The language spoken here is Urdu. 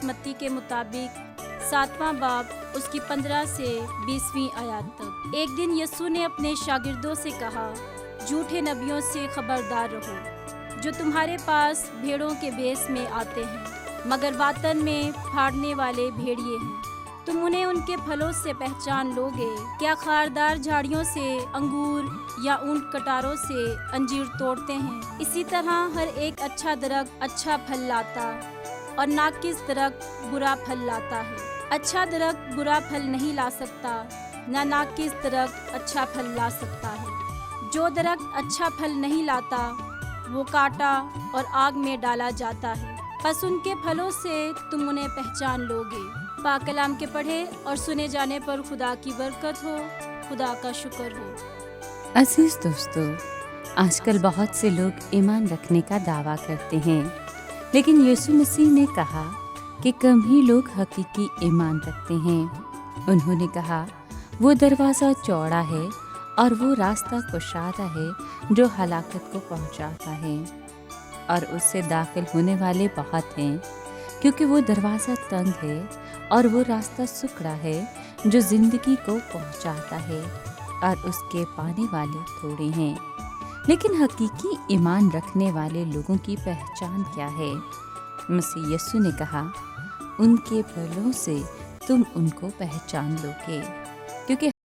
متی کے مطابق 7واں باب اس کی 15 سے 20ویں آیات تک۔ ایک دن یسوع نے اپنے شاگردوں سے کہا، جھوٹے نبیوں سے خبردار رہو، جو تمہارے پاس بھیڑوں کے بیس میں آتے ہیں مگر باطن میں پھاڑنے والے بھیڑیے ہیں۔ تم انہیں ان کے پھلوں سے پہچان لو گے۔ کیا خاردار جھاڑیوں سے انگور یا اونٹ کٹاروں سے انجیر توڑتے ہیں؟ اسی طرح ہر ایک اچھا درخت اچھا پھل لاتا اور ناقص درخت برا پھل لاتا ہے۔ اچھا درخت برا پھل نہیں لا سکتا، نہ ناقص درخت اچھا پھل لا سکتا ہے۔ جو درخت اچھا پھل نہیں لاتا وہ کاٹا اور آگ میں ڈالا جاتا ہے۔ پس ان کے پھلوں سے تم انہیں پہچان لو گے۔ پاک کلام کے پڑھے اور سنے جانے پر خدا کی برکت ہو، خدا کا شکر ہو۔ عزیز دوستو، آج کل بہت سے لوگ ایمان رکھنے کا دعویٰ کرتے ہیں، لیکن یسوع مسیح نے کہا کہ کم ہی لوگ حقیقی ایمان رکھتے ہیں۔ انہوں نے کہا، وہ دروازہ چوڑا ہے اور وہ راستہ کشادہ ہے جو ہلاکت کو پہنچاتا ہے، اور اس سے داخل ہونے والے بہت ہیں، کیونکہ وہ دروازہ تنگ ہے اور وہ راستہ سکڑا ہے جو زندگی کو پہنچاتا ہے، اور اس کے پانے والے تھوڑے ہیں۔ لیکن حقیقی ایمان رکھنے والے لوگوں کی پہچان کیا ہے؟ مسیح یسوع نے کہا، ان کے پھلوں سے تم ان کو پہچان لو گے، کیونکہ